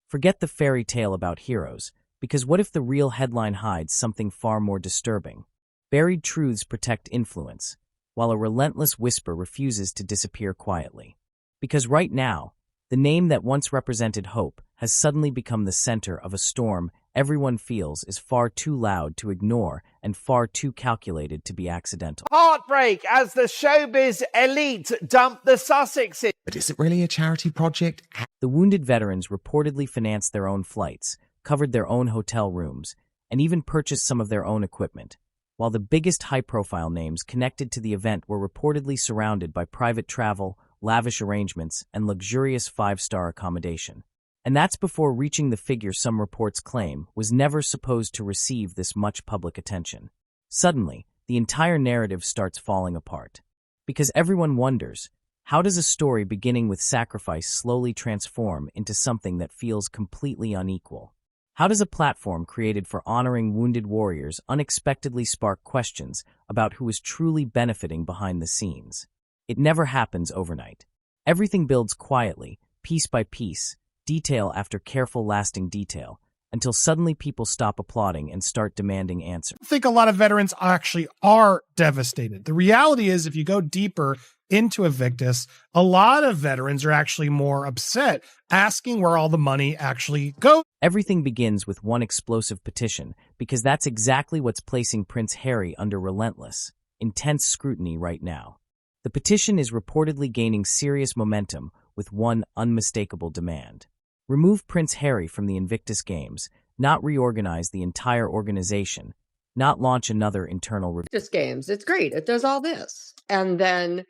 Forget the fairy tale about heroes, because what if the real headline hides something far more disturbing? Buried truths protect influence, while a relentless whisper refuses to disappear quietly. Because right now, the name that once represented hope has suddenly become the center of a storm everyone feels is far too loud to ignore and far too calculated to be accidental. Heartbreak as the showbiz elite dump the Sussexes. But is it really a charity project? The wounded veterans reportedly financed their own flights, covered their own hotel rooms, and even purchased some of their own equipment, while the biggest high-profile names connected to the event were reportedly surrounded by private travel, lavish arrangements, and luxurious five-star accommodation. And that's before reaching the figure some reports claim was never supposed to receive this much public attention. Suddenly, the entire narrative starts falling apart. Because everyone wonders, how does a story beginning with sacrifice slowly transform into something that feels completely unequal? How does a platform created for honoring wounded warriors unexpectedly spark questions about who is truly benefiting behind the scenes? It never happens overnight. Everything builds quietly, piece by piece, detail after careful lasting detail, until suddenly people stop applauding and start demanding answers. I think a lot of veterans actually are devastated. The reality is, if you go deeper into Invictus, a lot of veterans are actually more upset, asking where all the money actually goes. Everything begins with one explosive petition, because that's exactly what's placing Prince Harry under relentless, intense scrutiny right now. The petition is reportedly gaining serious momentum with one unmistakable demand. Remove Prince Harry from the Invictus Games, not reorganize the entire organization, not launch another internal review. Invictus Games, it's great. It does all this. And then,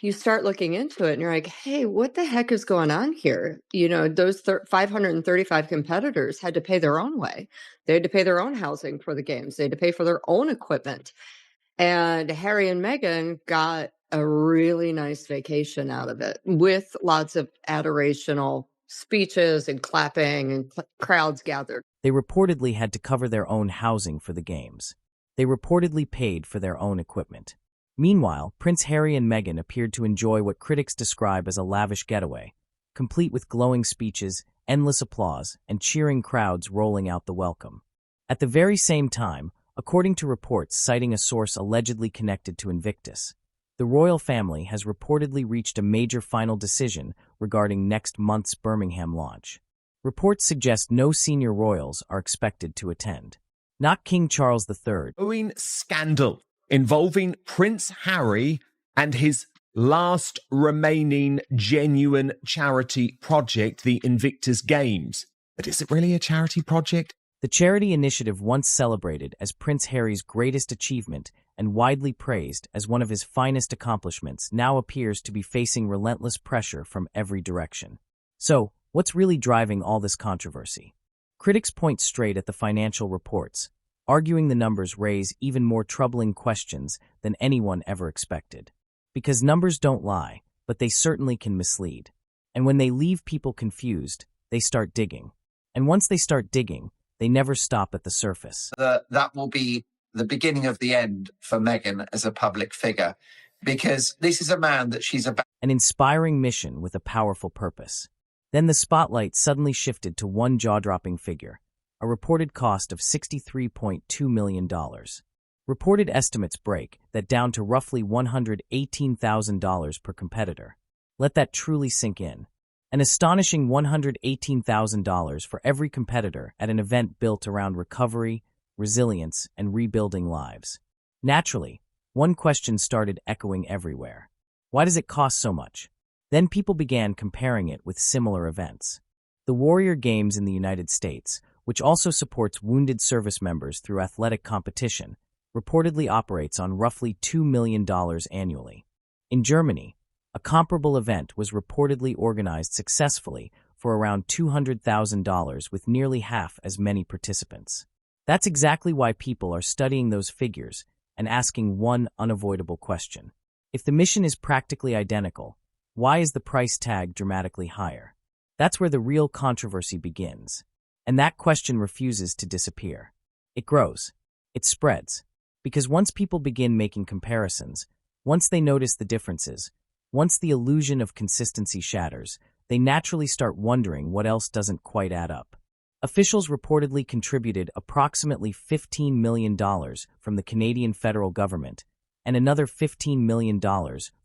you start looking into it and you're like, hey, what the heck is going on here? Those 535 competitors had to pay their own way. They had to pay their own housing for the games. They had to pay for their own equipment. And Harry and Meghan got a really nice vacation out of it with lots of adorational speeches and clapping and crowds gathered. They reportedly had to cover their own housing for the games. They reportedly paid for their own equipment. Meanwhile, Prince Harry and Meghan appeared to enjoy what critics describe as a lavish getaway, complete with glowing speeches, endless applause, and cheering crowds rolling out the welcome. At the very same time, according to reports citing a source allegedly connected to Invictus, the royal family has reportedly reached a major final decision regarding next month's Birmingham launch. Reports suggest no senior royals are expected to attend. Not King Charles III. Scandal involving Prince Harry and his last remaining genuine charity project, the Invictus Games. But is it really a charity project? The charity initiative, once celebrated as Prince Harry's greatest achievement and widely praised as one of his finest accomplishments, now appears to be facing relentless pressure from every direction. So, what's really driving all this controversy? Critics point straight at the financial reports, arguing the numbers raise even more troubling questions than anyone ever expected. Because numbers don't lie, but they certainly can mislead. And when they leave people confused, they start digging. And once they start digging, they never stop at the surface. That will be the beginning of the end for Meghan as a public figure, because this is a man that she's about. An inspiring mission with a powerful purpose. Then the spotlight suddenly shifted to one jaw-dropping figure, a reported cost of $63.2 million. Reported estimates break that down to roughly $118,000 per competitor. Let that truly sink in. An astonishing $118,000 for every competitor at an event built around recovery, resilience, and rebuilding lives. Naturally, one question started echoing everywhere. Why does it cost so much? Then people began comparing it with similar events. The Warrior Games in the United States, which also supports wounded service members through athletic competition, reportedly operates on roughly $2 million annually. In Germany, a comparable event was reportedly organized successfully for around $200,000 with nearly half as many participants. That's exactly why people are studying those figures and asking one unavoidable question. If the mission is practically identical, why is the price tag dramatically higher? That's where the real controversy begins. And that question refuses to disappear. It grows. It spreads. Because once people begin making comparisons, once they notice the differences, once the illusion of consistency shatters, they naturally start wondering what else doesn't quite add up. Officials reportedly contributed approximately $15 million from the Canadian federal government and another $15 million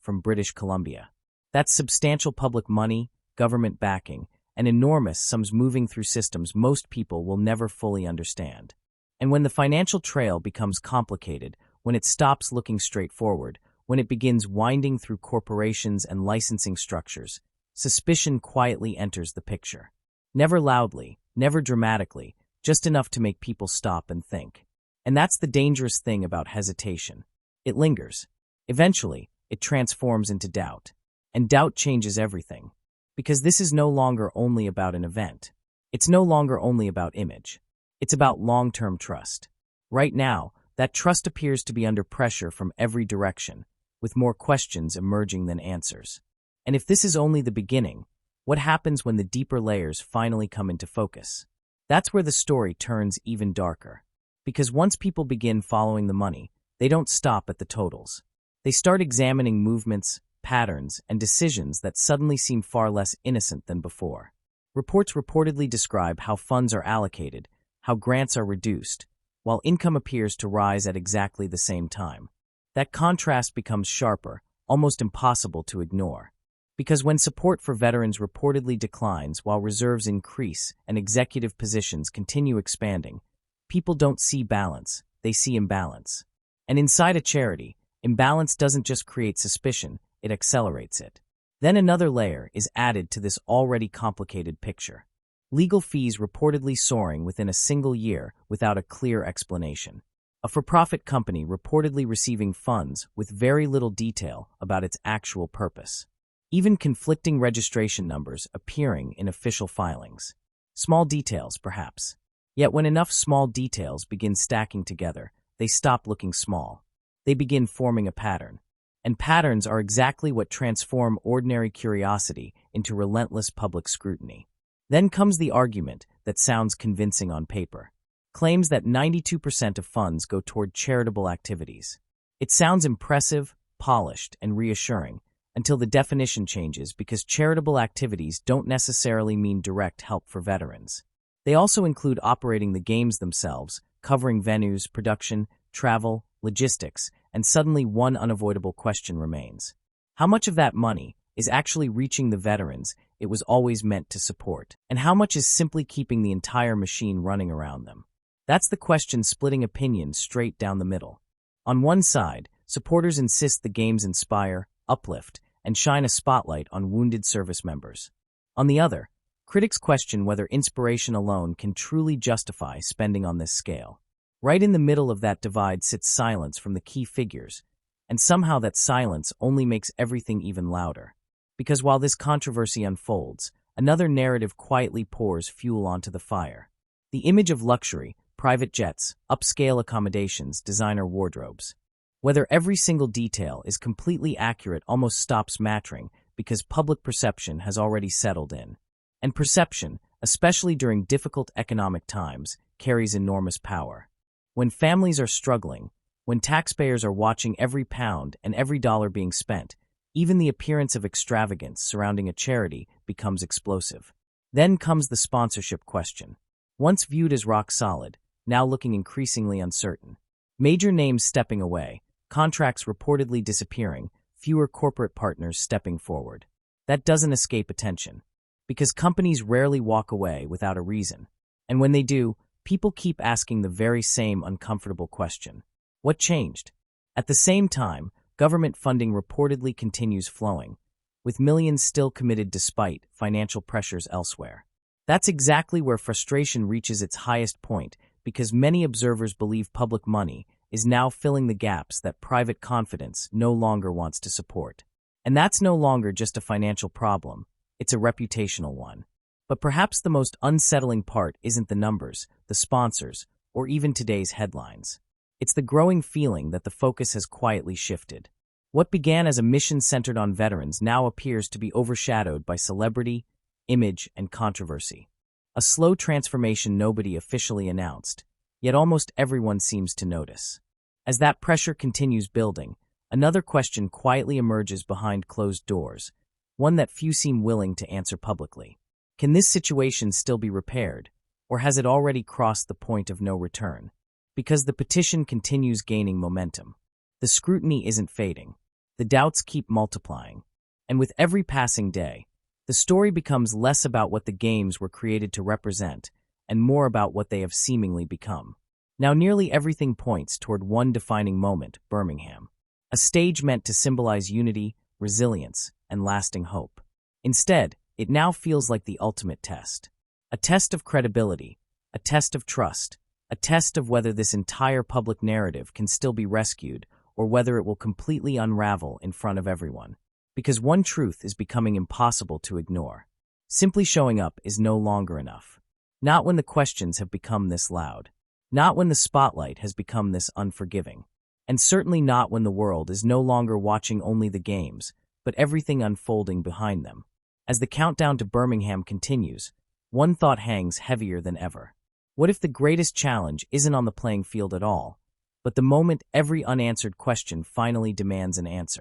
from British Columbia. That's substantial public money, government backing, and enormous sums moving through systems most people will never fully understand. And when the financial trail becomes complicated, when it stops looking straightforward, when it begins winding through corporations and licensing structures, suspicion quietly enters the picture. Never loudly, never dramatically, just enough to make people stop and think. And that's the dangerous thing about hesitation. It lingers. Eventually, it transforms into doubt. And doubt changes everything. Because this is no longer only about an event. It's no longer only about image. It's about long-term trust. Right now, that trust appears to be under pressure from every direction, with more questions emerging than answers. And if this is only the beginning, what happens when the deeper layers finally come into focus? That's where the story turns even darker. Because once people begin following the money, they don't stop at the totals. They start examining movements, patterns, and decisions that suddenly seem far less innocent than before. Reports reportedly describe how funds are allocated, how grants are reduced, while income appears to rise at exactly the same time. That contrast becomes sharper, almost impossible to ignore. Because when support for veterans reportedly declines while reserves increase and executive positions continue expanding, people don't see balance, they see imbalance. And inside a charity, imbalance doesn't just create suspicion, it accelerates it. Then another layer is added to this already complicated picture. Legal fees reportedly soaring within a single year without a clear explanation. A for-profit company reportedly receiving funds with very little detail about its actual purpose. Even conflicting registration numbers appearing in official filings. Small details, perhaps. Yet when enough small details begin stacking together, they stop looking small. They begin forming a pattern. And patterns are exactly what transform ordinary curiosity into relentless public scrutiny. Then comes the argument that sounds convincing on paper. Claims that 92% of funds go toward charitable activities. It sounds impressive, polished, and reassuring, until the definition changes because charitable activities don't necessarily mean direct help for veterans. They also include operating the games themselves, covering venues, production, travel, logistics, and suddenly one unavoidable question remains. How much of that money is actually reaching the veterans it was always meant to support? And how much is simply keeping the entire machine running around them? That's the question splitting opinions straight down the middle. On one side, supporters insist the games inspire, uplift, and shine a spotlight on wounded service members. On the other, critics question whether inspiration alone can truly justify spending on this scale. Right in the middle of that divide sits silence from the key figures, and somehow that silence only makes everything even louder. Because while this controversy unfolds, another narrative quietly pours fuel onto the fire. The image of luxury, private jets, upscale accommodations, designer wardrobes. Whether every single detail is completely accurate almost stops mattering because public perception has already settled in. And perception, especially during difficult economic times, carries enormous power. When families are struggling, when taxpayers are watching every pound and every dollar being spent, even the appearance of extravagance surrounding a charity becomes explosive. Then comes the sponsorship question. Once viewed as rock solid, now looking increasingly uncertain. Major names stepping away, contracts reportedly disappearing, fewer corporate partners stepping forward. That doesn't escape attention, because companies rarely walk away without a reason. And when they do, people keep asking the very same uncomfortable question. What changed? At the same time, government funding reportedly continues flowing, with millions still committed despite financial pressures elsewhere. That's exactly where frustration reaches its highest point, because many observers believe public money is now filling the gaps that private confidence no longer wants to support. And that's no longer just a financial problem, it's a reputational one. But perhaps the most unsettling part isn't the numbers, the sponsors, or even today's headlines. It's the growing feeling that the focus has quietly shifted. What began as a mission centered on veterans now appears to be overshadowed by celebrity, image, and controversy. A slow transformation nobody officially announced, yet almost everyone seems to notice. As that pressure continues building, another question quietly emerges behind closed doors. one that few seem willing to answer publicly. Can this situation still be repaired, or has it already crossed the point of no return? Because the petition continues gaining momentum. The scrutiny isn't fading. The doubts keep multiplying. And with every passing day, the story becomes less about what the games were created to represent and more about what they have seemingly become. Now nearly everything points toward one defining moment, Birmingham. A stage meant to symbolize unity, resilience, and lasting hope. Instead, it now feels like the ultimate test. A test of credibility, a test of trust, a test of whether this entire public narrative can still be rescued or whether it will completely unravel in front of everyone. Because one truth is becoming impossible to ignore. Simply showing up is no longer enough. Not when the questions have become this loud. Not when the spotlight has become this unforgiving. And certainly not when the world is no longer watching only the games, but everything unfolding behind them. As the countdown to Birmingham continues, one thought hangs heavier than ever. What if the greatest challenge isn't on the playing field at all, but the moment every unanswered question finally demands an answer?